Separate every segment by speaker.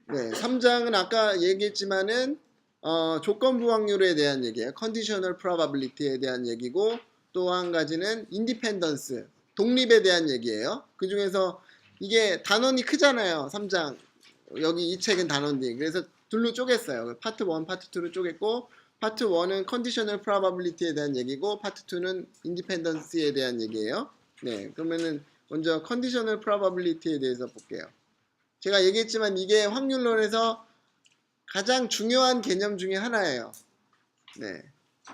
Speaker 1: 네, 3장은 아까 얘기했지만은 조건부 확률에 대한 얘기예요. conditional probability에 대한 얘기고 또 한 가지는 independence, 독립에 대한 얘기예요. 그 중에서 이게 단원이 크잖아요. 3장. 여기 이 책은 단원이. 그래서 둘로 쪼갰어요. 파트 1, 파트 2로 쪼갰고 파트 1은 conditional probability에 대한 얘기고 파트 2는 independence에 대한 얘기예요. 네, 그러면은 먼저 conditional probability에 대해서 볼게요. 제가 얘기했지만 이게 확률론에서 가장 중요한 개념 중에 하나예요. 네.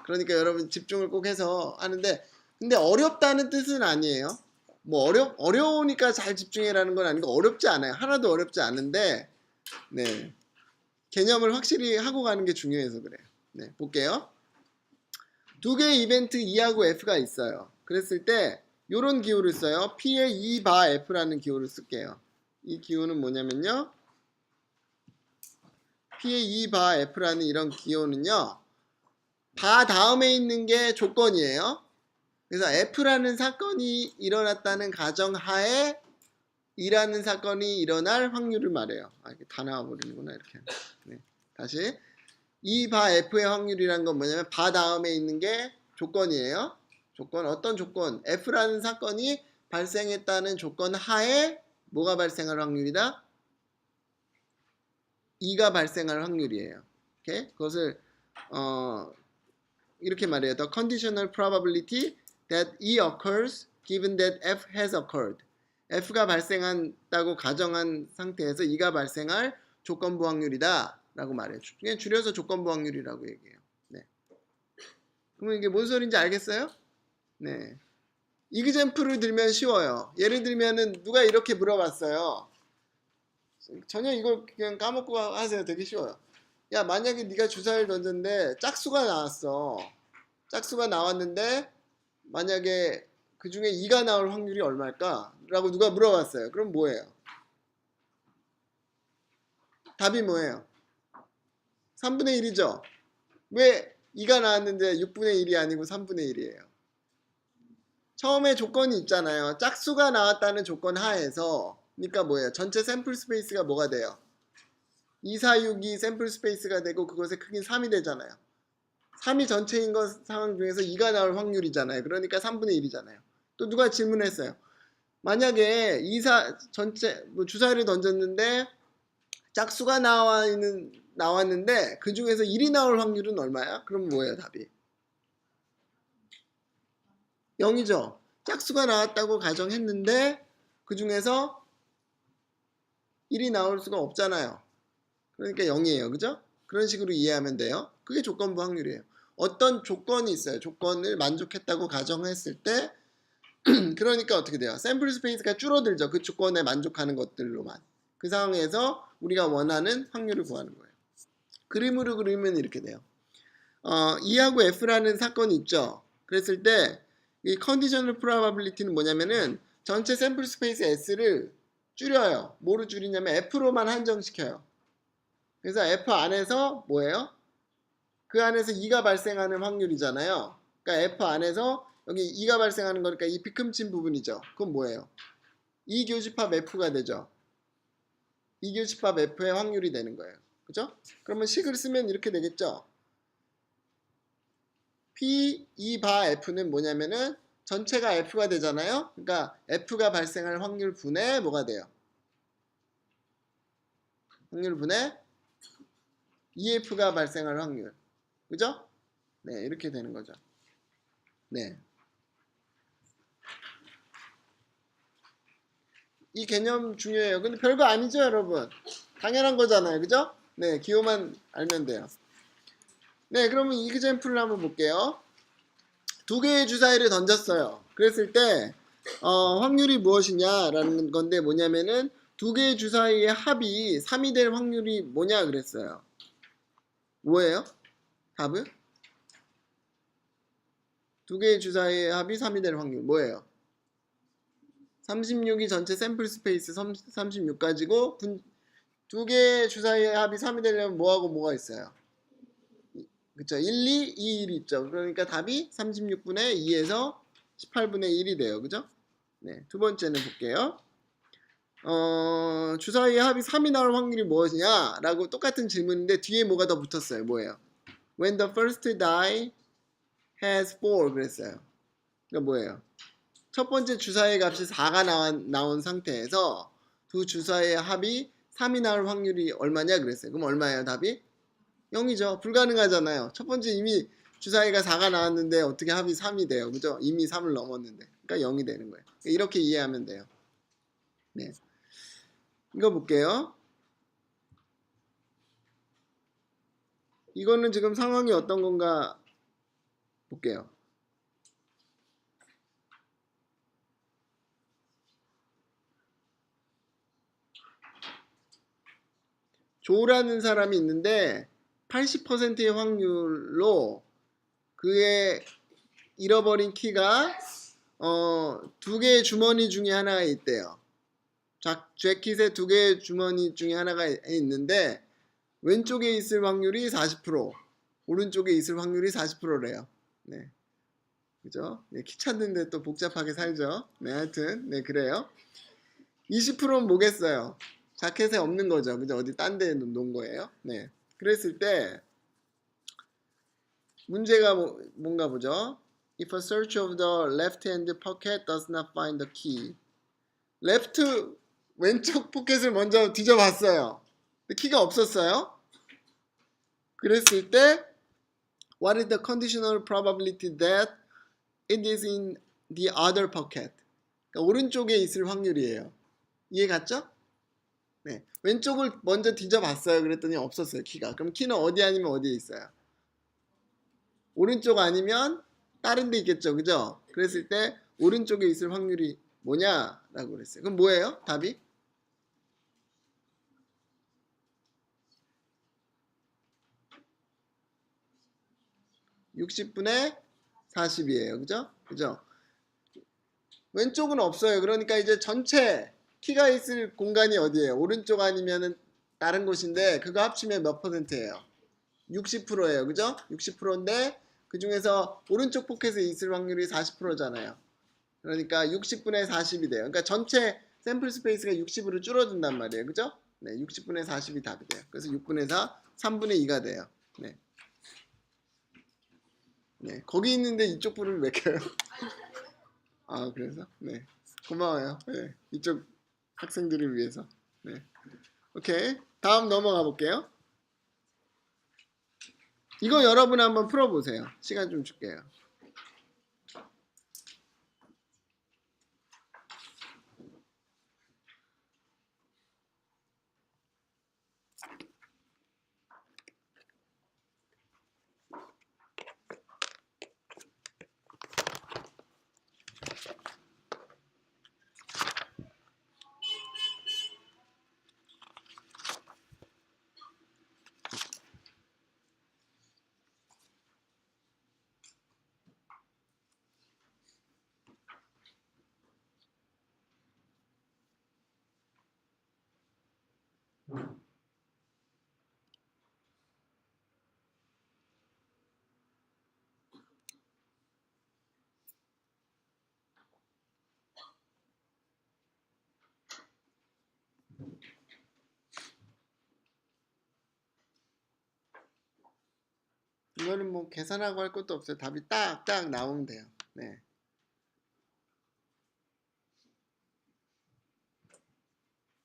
Speaker 1: 그러니까 여러분 집중을 꼭 해서 하는데, 근데 어렵다는 뜻은 아니에요. 뭐 어려우니까 잘 집중해라는 건 아니고 어렵지 않아요. 하나도 어렵지 않은데, 네. 개념을 확실히 하고 가는 게 중요해서 그래요. 네. 볼게요. 두 개의 이벤트 E하고 F가 있어요. 그랬을 때 요런 기호를 써요. P의 E 바 F라는 기호를 쓸게요. 이 기호는 뭐냐면요. P의 E 바 F라는 이런 기호는요. 바 다음에 있는 게 조건이에요. 그래서 F라는 사건이 일어났다는 가정하에 E라는 사건이 일어날 확률을 말해요. 이렇게 다 나와버리는구나 이렇게. 네. 다시 E 바 F의 확률이란 건 뭐냐면 바 다음에 있는 게 조건이에요. 조건 어떤 조건? F라는 사건이 발생했다는 조건 하에 뭐가 발생할 확률이다? E가 발생할 확률이에요. 오케이? 그것을 이렇게 말해요. The conditional probability that E occurs given that F has occurred. F가 발생한다고 가정한 상태에서 E가 발생할 조건부 확률이다 라고 말해요. 그냥 줄여서 조건부 확률이라고 얘기해요. 네. 그러면 이게 뭔 소리인지 알겠어요? 네. 이그젬플을 들면 쉬워요. 예를 들면은 누가 이렇게 물어봤어요. 전혀 이걸 그냥 까먹고 하세요. 되게 쉬워요. 야, 만약에 네가 주사를 던졌는데 짝수가 나왔어. 짝수가 나왔는데 만약에 그 중에 2가 나올 확률이 얼마일까? 라고 누가 물어봤어요. 그럼 뭐예요? 답이 뭐예요? 3분의 1이죠? 왜 2가 나왔는데 6분의 1이 아니고 3분의 1이에요? 처음에 조건이 있잖아요. 짝수가 나왔다는 조건 하에서 그러니까 뭐예요? 전체 샘플 스페이스가 뭐가 돼요? 2, 4, 6이 샘플 스페이스가 되고 그것의 크기는 3이 되잖아요. 3이 전체인 것 상황 중에서 2가 나올 확률이잖아요. 그러니까 3분의 1이잖아요. 또 누가 질문했어요. 만약에 전체 주사위를 던졌는데 짝수가 나왔는데 그 중에서 1이 나올 확률은 얼마야? 그럼 뭐예요 답이? 0이죠. 짝수가 나왔다고 가정했는데 그 중에서 1이 나올 수가 없잖아요. 그러니까 0이에요. 그죠? 그런 식으로 이해하면 돼요. 그게 조건부 확률이에요. 어떤 조건이 있어요. 조건을 만족했다고 가정했을 때 그러니까 어떻게 돼요? 샘플 스페이스가 줄어들죠. 그 조건에 만족하는 것들로만. 그 상황에서 우리가 원하는 확률을 구하는 거예요. 그림으로 그리면 이렇게 돼요. E하고 F라는 사건이 있죠. 그랬을 때 이 컨디셔널 프로바빌리티는 뭐냐면은 전체 샘플 스페이스 S를 줄여요. 뭐로 줄이냐면 F로만 한정시켜요. 그래서 F 안에서 뭐예요? 그 안에서 E가 발생하는 확률이잖아요. 그러니까 F 안에서 여기 E가 발생하는 거니까 이 비큼친 부분이죠. 그건 뭐예요? E 교집합 F가 되죠. E 교집합 F의 확률이 되는 거예요. 그죠? 그러면 식을 쓰면 이렇게 되겠죠. P, E 바 F는 뭐냐면은 전체가 F가 되잖아요. 그러니까 F가 발생할 확률 분의 뭐가 돼요? 확률 분의 EF가 발생할 확률. 그죠? 네, 이렇게 되는 거죠. 네. 이 개념 중요해요. 근데 별거 아니죠, 여러분? 당연한 거잖아요. 그죠? 네, 기호만 알면 돼요. 네, 그러면 이그젬플을 한번 볼게요. 두 개의 주사위를 던졌어요. 그랬을 때 확률이 무엇이냐라는 건데 뭐냐면은 두 개의 주사위의 합이 3이 될 확률이 뭐냐 그랬어요. 뭐예요? 답은? 두 개의 주사위의 합이 3이 될 확률 뭐예요? 36이 전체 샘플 스페이스 36 가지고 두 개의 주사위의 합이 3이 되려면 뭐하고 뭐가 있어요? 그쵸? 1, 2, 2, 1 있죠. 그러니까 답이 36분의 2에서 18분의 1이 돼요. 그죠? 네, 두 번째는 볼게요. 주사위의 합이 3이 나올 확률이 무엇이냐? 라고 똑같은 질문인데 뒤에 뭐가 더 붙었어요. 뭐예요? When the first die has 4 그랬어요. 그러니까 뭐예요? 첫 번째 주사위의 값이 4가 나온 상태에서 두 주사위의 합이 3이 나올 확률이 얼마냐 그랬어요. 그럼 얼마예요? 답이? 0이죠. 불가능하잖아요. 첫 번째 이미 주사위가 4가 나왔는데 어떻게 합이 3이 돼요. 그죠? 이미 3을 넘었는데. 그러니까 0이 되는 거예요. 이렇게 이해하면 돼요. 네. 이거 볼게요. 이거는 지금 상황이 어떤 건가 볼게요. 조라는 사람이 있는데 80%의 확률로 그의 잃어버린 키가 두 개의 주머니 중에 하나가 있대요. 재킷의 두 개의 주머니 중에 하나가 있는데 왼쪽에 있을 확률이 40%, 오른쪽에 있을 확률이 40%래요. 네. 그죠? 네, 키 찾는데 또 복잡하게 살죠. 네, 하여튼, 네, 그래요. 20%는 뭐겠어요? 자켓에 없는 거죠. 그죠? 어디 딴 데 놓은 거예요. 네. 그랬을 때, 문제가 뭔가 보죠. If a search of the left-hand pocket does not find the key. 왼쪽 포켓을 먼저 뒤져봤어요. 근데 키가 없었어요. 그랬을 때 What is the conditional probability that it is in the other pocket? 그러니까 오른쪽에 있을 확률이에요. 이해 갔죠? 네. 왼쪽을 먼저 뒤져봤어요. 그랬더니 없었어요. 키가. 그럼 키는 어디 아니면 어디에 있어요? 오른쪽 아니면 다른 데 있겠죠. 그죠? 그랬을 때 오른쪽에 있을 확률이 뭐냐라고 그랬어요. 그럼 뭐예요? 답이? 60분의 40이에요. 그죠? 그죠? 왼쪽은 없어요. 그러니까 이제 전체 키가 있을 공간이 어디예요? 오른쪽 아니면은 다른 곳인데 그거 합치면 몇 %예요? 60%예요. 그죠? 60%인데 그 중에서 오른쪽 포켓에 있을 확률이 40%잖아요. 그러니까 60분의 40이 돼요. 그러니까 전체 샘플 스페이스가 60으로 줄어든단 말이에요. 그죠? 네, 60분의 40이 답이 돼요. 그래서 6분의 4, 3분의 2가 돼요. 네. 네, 거기 있는데 이쪽 불을 왜 켜요? 아, 그래서? 네. 고마워요. 네, 이쪽 학생들을 위해서. 네. 오케이. 다음 넘어가 볼게요. 이거 여러분 한번 풀어보세요. 시간 좀 줄게요. 이거는 뭐 계산하고 할 것도 없어요. 답이 딱딱 나오면 돼요. 네.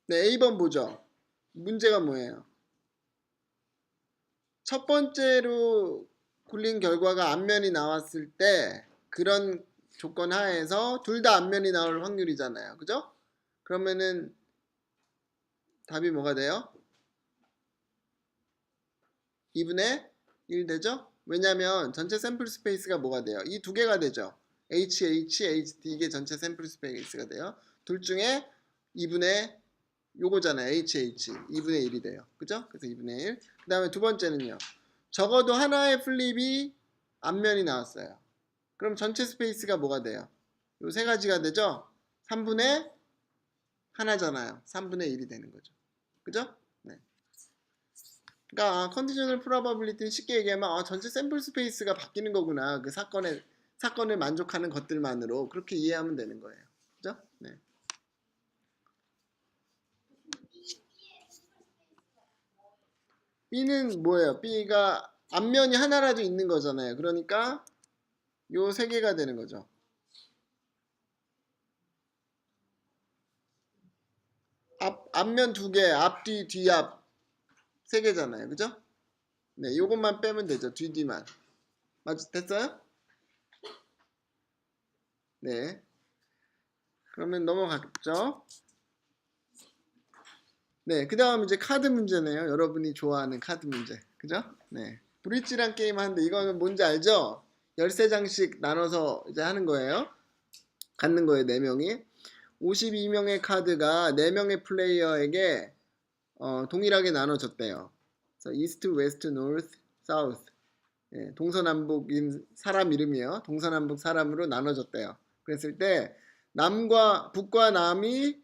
Speaker 1: 네, A번 보죠. 문제가 뭐예요? 첫 번째로 굴린 결과가 앞면이 나왔을 때 그런 조건 하에서 둘 다 앞면이 나올 확률이잖아요. 그죠? 그러면은 답이 뭐가 돼요? 2분의 1 되죠? 왜냐면 전체 샘플 스페이스가 뭐가 돼요? 이 두 개가 되죠. HT 이게 전체 샘플 스페이스가 돼요. 둘 중에 2분의 요거잖아요. HH 2분의 1이 돼요. 그죠? 그래서 2분의 1. 그 다음에 두 번째는요. 적어도 하나의 플립이 앞면이 나왔어요. 그럼 전체 스페이스가 뭐가 돼요? 요 세 가지가 되죠? 3분의 하나잖아요. 3분의 1이 되는 거죠. 그죠? 네. 그러니까 컨디셔널 프로바빌리티는 쉽게 얘기하면 전체 샘플 스페이스가 바뀌는 거구나. 그 사건을 만족하는 것들만으로 그렇게 이해하면 되는 거예요. 그죠? 네. B는 뭐예요? B가 앞면이 하나라도 있는 거잖아요. 그러니까 요 세 개가 되는 거죠. 앞면 두 개, 앞뒤, 뒤앞 세 개잖아요. 그죠? 네, 요것만 빼면 되죠. 뒤, 뒤만. 됐어요? 네. 그러면 넘어갔죠? 네, 그 다음 이제 카드 문제네요. 여러분이 좋아하는 카드 문제. 그죠? 네. 브릿지란 게임 하는데 이거는 뭔지 알죠? 13장씩 나눠서 이제 하는 거예요. 갖는 거예요, 4명이. 52명의 카드가 4명의 플레이어에게 동일하게 나눠졌대요. 그래서 이스트, 웨스트, 노스, 사우스. 동서남북인 사람 이름이요. 동서남북 사람으로 나눠졌대요. 그랬을 때 북과 남이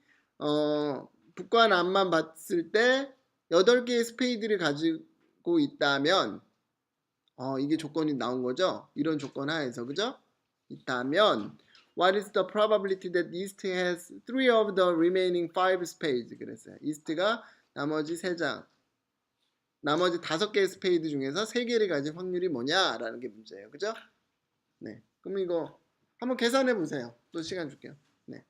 Speaker 1: 북과 남만 봤을 때 8개의 스페이드를 가지고 있다면 이게 조건이 나온 거죠. 이런 조건 하에서 그죠? 있다면 What is the probability that East has 3 of the remaining 5 spades? 그랬어요. 이스트가 나머지 5개의 스페이드 중에서 3개를 가진 확률이 뭐냐라는 게 문제예요. 그죠? 네. 그럼 이거 한번 계산해 보세요. 또 시간 줄게요. 네.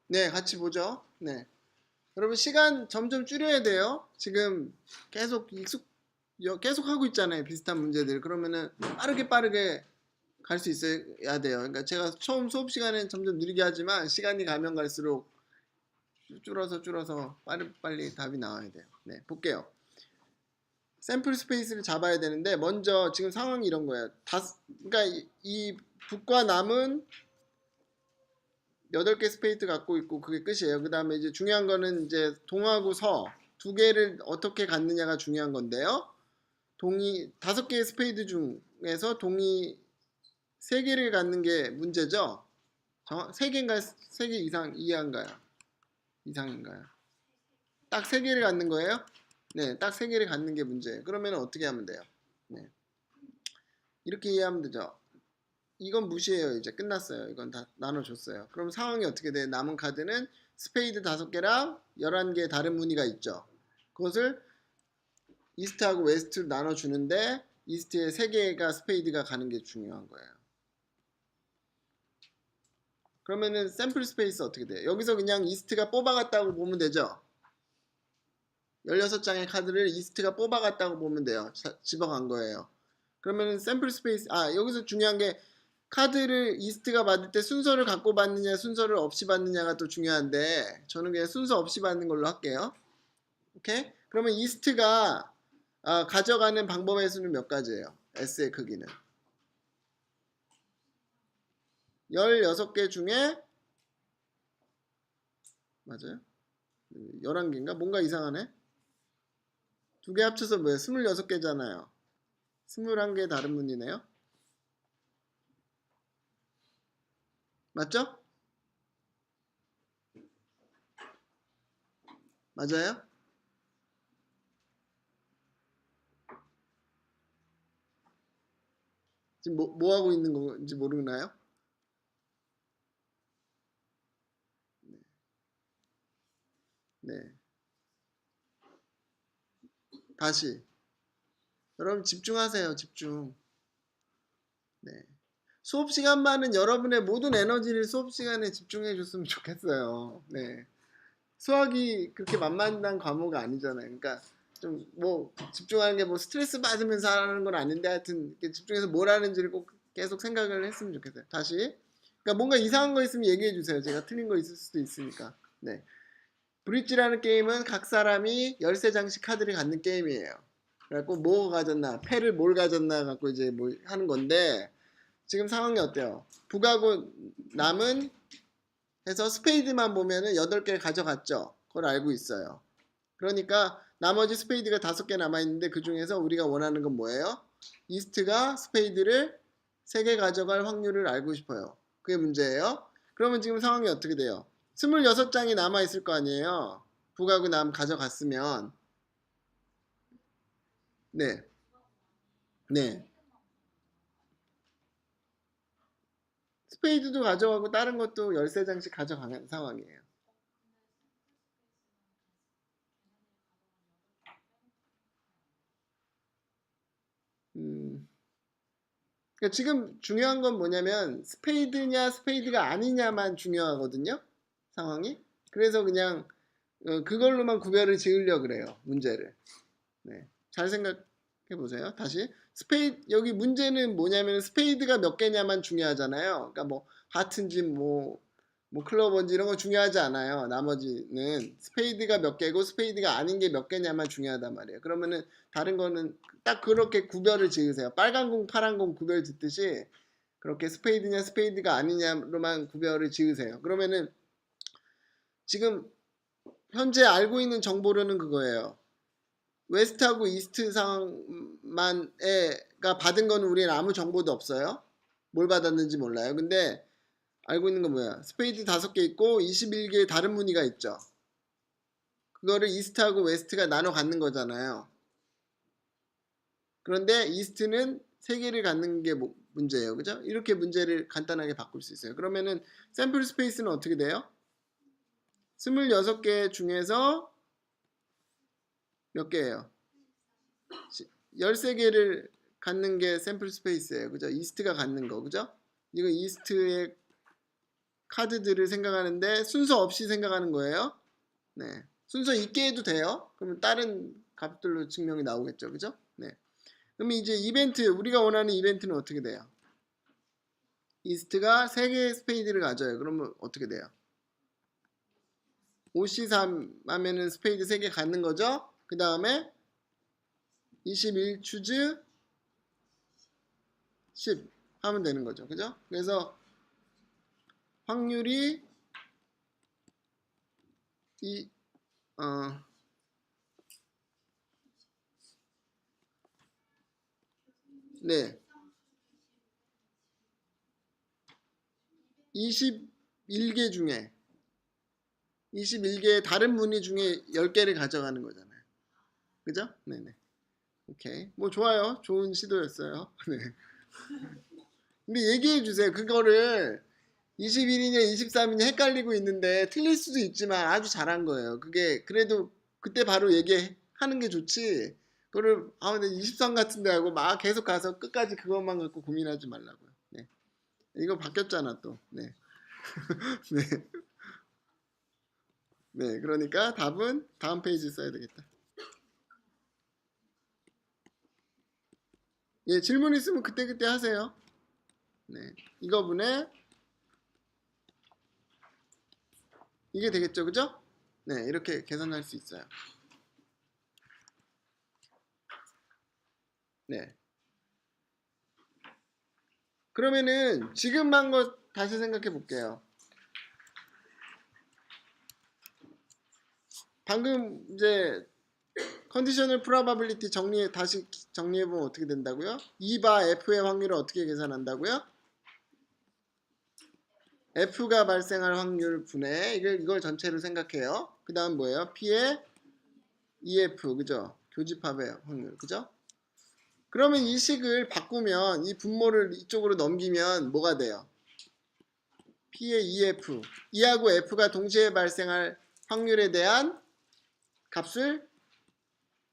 Speaker 1: 네, 같이 보죠. 네. 여러분 시간 점점 줄여야 돼요. 지금 계속 계속 하고 있잖아요. 비슷한 문제들. 그러면은 빠르게 갈 수 있어야 돼요. 그러니까 제가 처음 수업 시간엔 점점 느리게 하지만 시간이 가면 갈수록 줄어서 빨리 답이 나와야 돼요. 네, 볼게요. 샘플 스페이스를 잡아야 되는데 먼저 지금 상황이 이런 거예요. 그러니까 이 북과 남은 8개 스페이드 갖고 있고 그게 끝이에요. 그 다음에 이제 중요한 거는 이제 동하고 서 두 개를 어떻게 갖느냐가 중요한 건데요. 5개의 스페이드 중에서 동이 3개를 갖는 게 문제죠. 3개인가요? 3개 이상인가요? 딱 3개를 갖는 거예요? 네, 딱 3개를 갖는 게 문제예요. 그러면 어떻게 하면 돼요? 네. 이렇게 이해하면 되죠. 이건 무시해요. 이제 끝났어요. 이건 다 나눠줬어요. 그럼 상황이 어떻게 돼? 남은 카드는 스페이드 5개랑 11개의 다른 무늬가 있죠. 그것을 이스트하고 웨스트로 나눠주는데 이스트에 3개가 스페이드가 가는 게 중요한 거예요. 그러면은 샘플 스페이스 어떻게 돼요? 여기서 그냥 이스트가 뽑아갔다고 보면 되죠. 16장의 카드를 이스트가 뽑아갔다고 보면 돼요. 집어간 거예요. 그러면은 샘플 스페이스 여기서 중요한 게 카드를 이스트가 받을 때 순서를 갖고 받느냐 순서를 없이 받느냐가 또 중요한데 저는 그냥 순서 없이 받는 걸로 할게요. 오케이? 그러면 이스트가 가져가는 방법의 수는 몇 가지예요? S의 크기는 16개 중에 맞아요? 11개인가? 뭔가 이상하네. 두 개 합쳐서 뭐예요? 26개잖아요. 21개 다른 문이네요. 맞죠? 맞아요? 지금 뭐 하고 있는 건지 모르나요? 네. 다시. 여러분 집중하세요. 집중. 네. 수업 시간만은 여러분의 모든 에너지를 수업 시간에 집중해 줬으면 좋겠어요. 네. 수학이 그렇게 만만한 과목이 아니잖아요. 그러니까 좀 뭐 집중하는 게 뭐 스트레스 받으면서 하는 건 아닌데 하여튼 이렇게 집중해서 뭘 하는지를 꼭 계속 생각을 했으면 좋겠어요. 다시. 그러니까 뭔가 이상한 거 있으면 얘기해 주세요. 제가 틀린 거 있을 수도 있으니까. 네. 브릿지라는 게임은 각 사람이 13장씩 카드를 갖는 게임이에요. 그래갖고 뭐 가졌나, 패를 뭘 가졌나 갖고 이제 뭐 하는 건데 지금 상황이 어때요? 북하고 남은 해서 스페이드만 보면은 8개를 가져갔죠. 그걸 알고 있어요. 그러니까 나머지 스페이드가 5개 남아있는데 그 중에서 우리가 원하는 건 뭐예요? 이스트가 스페이드를 3개 가져갈 확률을 알고 싶어요. 그게 문제예요. 그러면 지금 상황이 어떻게 돼요? 26장이 남아있을 거 아니에요. 북하고 남 가져갔으면 네. 네. 스페이드도 가져가고 다른 것도 13장씩 가져가는 상황이에요. 그러니까 지금 중요한 건 뭐냐면 스페이드냐 스페이드가 아니냐만 중요하거든요. 상황이. 그래서 그냥 그걸로만 구별을 지으려고 그래요. 문제를. 네. 잘 생각해 보세요. 다시. 여기 문제는 뭐냐면 스페이드가 몇 개냐만 중요하잖아요. 그러니까 뭐 하트인지 뭐 클로버인지 이런 거 중요하지 않아요. 나머지는 스페이드가 몇 개고 스페이드가 아닌 게 몇 개냐만 중요하단 말이에요. 그러면은 다른 거는 딱 그렇게 구별을 지으세요. 빨간 공, 파란 공 구별 짓듯이 그렇게 스페이드냐 스페이드가 아니냐로만 구별을 지으세요. 그러면은 지금 현재 알고 있는 정보로는 그거예요. 웨스트하고 이스트 상황만가 받은 거는 우리는 아무 정보도 없어요. 뭘 받았는지 몰라요. 근데 알고 있는 건 뭐야? 스페이드 5개 있고 21개의 다른 무늬가 있죠. 그거를 이스트하고 웨스트가 나눠 갖는 거잖아요. 그런데 이스트는 3개를 갖는 게 문제예요. 그죠? 이렇게 문제를 간단하게 바꿀 수 있어요. 그러면은 샘플 스페이스는 어떻게 돼요? 26개 중에서 몇 개예요? 13개를 갖는 게 샘플 스페이스예요. 그죠? 이스트가 갖는 거. 그죠? 이거 이스트의 카드들을 생각하는데 순서 없이 생각하는 거예요. 네. 순서 있게 해도 돼요. 그러면 다른 값들로 증명이 나오겠죠. 그죠? 네. 그럼 이제 이벤트, 우리가 원하는 이벤트는 어떻게 돼요? 이스트가 3개의 스페이드를 가져요. 그러면 어떻게 돼요? 5C3 하면은 스페이드 3개 갖는 거죠. 그 다음에 21 추즈 10 하면 되는 거죠. 그죠? 그래서 확률이 네. 21개 중에 21개의 다른 무늬 중에 10개를 가져가는 거잖아요. 그죠? 네네. 오케이. 뭐 좋아요. 좋은 시도였어요. 네. 근데 얘기해 주세요. 그거를 21이냐 23이냐 헷갈리고 있는데 틀릴 수도 있지만 아주 잘한 거예요. 그게 그래도 그때 바로 얘기하는 게 좋지. 그거를 근데 23 같은데 하고 막 계속 가서 끝까지 그것만 갖고 고민하지 말라고요. 네. 이거 바뀌었잖아 또. 네. 네. 네. 그러니까 답은 다음 페이지 써야 되겠다. 예, 질문 있으면 그때그때 하세요. 네. 이거분에 이게 되겠죠, 그죠? 네, 이렇게 계산할 수 있어요. 네. 그러면은 지금 한 거 다시 생각해 볼게요. 방금 이제 컨디셔널 프로바빌리티 다시 정리해 보면 어떻게 된다고요? 2바 F의 확률을 어떻게 계산한다고요? F가 발생할 확률 분의 이걸 전체로 생각해요. 그 다음 뭐예요? P의 EF, 그죠? 교집합의 확률, 그죠? 그러면 이 식을 바꾸면 이 분모를 이쪽으로 넘기면 뭐가 돼요? P의 EF, E하고 F가 동시에 발생할 확률에 대한 값을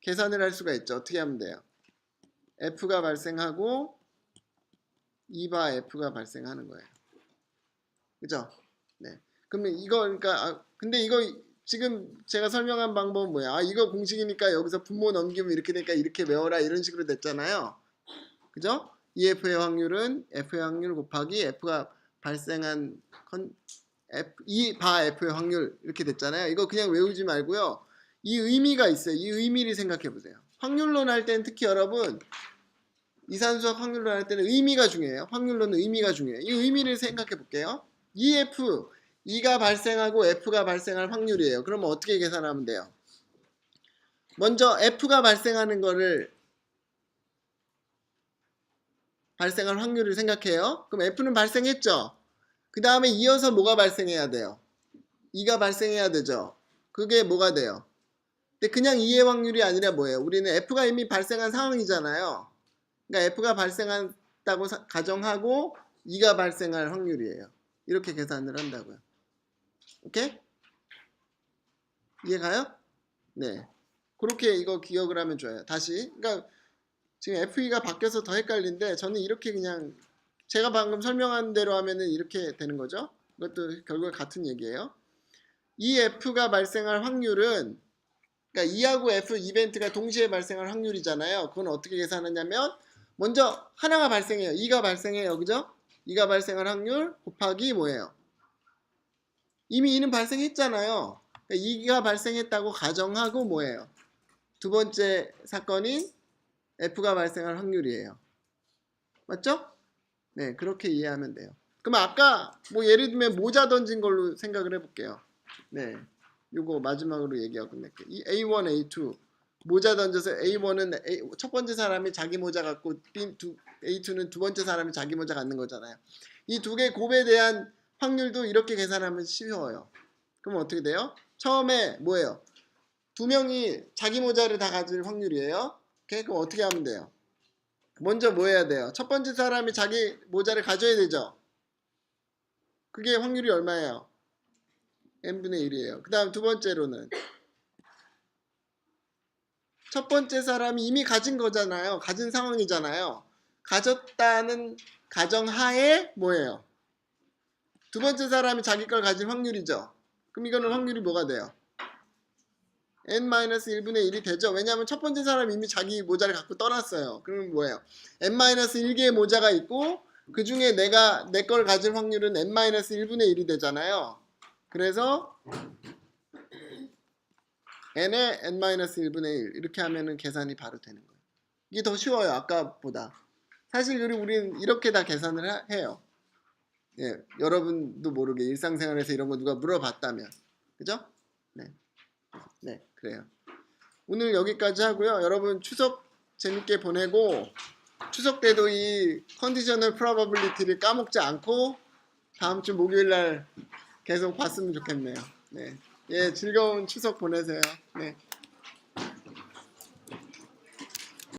Speaker 1: 계산을 할 수가 있죠. 어떻게 하면 돼요? F가 발생하고 2바 F가 발생하는 거예요. 그죠? 네. 그러면 이거 그러니까 근데 이거 지금 제가 설명한 방법은 뭐야? 이거 공식이니까 여기서 분모 넘기면 이렇게 되니까 이렇게 외워라 이런 식으로 됐잖아요. 그죠? EF의 확률은 F의 확률 곱하기 F가 발생한 바 F의 확률 이렇게 됐잖아요. 이거 그냥 외우지 말고요. 이 의미가 있어요. 이 의미를 생각해 보세요. 확률론 할 때는 특히 여러분 이산수학 확률론 할 때는 의미가 중요해요. 확률론은 의미가 중요해요. 이 의미를 생각해 볼게요. EF, E가 발생하고 F가 발생할 확률이에요. 그러면 어떻게 계산하면 돼요? 먼저 F가 발생하는 거를 발생할 확률을 생각해요. 그럼 F는 발생했죠? 그 다음에 이어서 뭐가 발생해야 돼요? E가 발생해야 되죠? 그게 뭐가 돼요? 근데 그냥 E의 확률이 아니라 뭐예요? 우리는 F가 이미 발생한 상황이잖아요. 그러니까 F가 발생한다고 가정하고 E가 발생할 확률이에요. 이렇게 계산을 한다고요. 오케이? 이해가요? 네. 그렇게 이거 기억을 하면 좋아요. 다시. 그러니까 지금 FE가 바뀌어서 더 헷갈린데 저는 이렇게 그냥 제가 방금 설명한 대로 하면은 이렇게 되는 거죠. 이것도 결국에 같은 얘기예요. 이 F가 발생할 확률은 그러니까 E하고 F 이벤트가 동시에 발생할 확률이잖아요. 그건 어떻게 계산하냐면 먼저 하나가 발생해요. E가 발생해요. 그죠? E가 발생할 확률 곱하기 뭐예요? 이미 E는 발생했잖아요. 그러니까 E가 발생했다고 가정하고 뭐예요? 두 번째 사건인 F가 발생할 확률이에요. 맞죠? 네, 그렇게 이해하면 돼요. 그럼 아까 뭐 예를 들면 모자 던진 걸로 생각을 해볼게요. 네, 요거 마지막으로 얘기하고 끝낼게요. 이 A1, A2 모자 던져서 A1은 첫 번째 사람이 자기 모자 갖고 A2는 두 번째 사람이 자기 모자 갖는 거잖아요. 이 두 개 곱에 대한 확률도 이렇게 계산하면 쉬워요. 그럼 어떻게 돼요? 처음에 뭐예요? 두 명이 자기 모자를 다 가질 확률이에요. 오케이? 그럼 어떻게 하면 돼요? 먼저 뭐 해야 돼요? 첫 번째 사람이 자기 모자를 가져야 되죠. 그게 확률이 얼마예요? n분의 1이에요. 그 다음 두 번째로는 첫 번째 사람이 이미 가진 거잖아요. 가진 상황이잖아요. 가졌다는 가정하에 뭐예요? 두 번째 사람이 자기 걸 가질 확률이죠. 그럼 이거는 확률이 뭐가 돼요? n-1분의 1이 되죠. 왜냐하면 첫 번째 사람이 이미 자기 모자를 갖고 떠났어요. 그러면 뭐예요? n-1개의 모자가 있고 그 중에 내가 내 걸 가질 확률은 n-1분의 1이 되잖아요. 그래서 n의 n-1분의 1 이렇게 하면은 계산이 바로 되는 거예요. 이게 더 쉬워요. 아까보다. 사실 우리는 이렇게 다 계산을 해요. 예, 여러분도 모르게 일상생활에서 이런 거 누가 물어봤다면. 그죠? 네. 네, 그래요. 오늘 여기까지 하고요. 여러분 추석 재밌게 보내고 추석 때도 이 컨디셔널 프로바빌리티를 까먹지 않고 다음 주 목요일 날 계속 봤으면 좋겠네요. 네. 예, 즐거운 추석 보내세요. 네.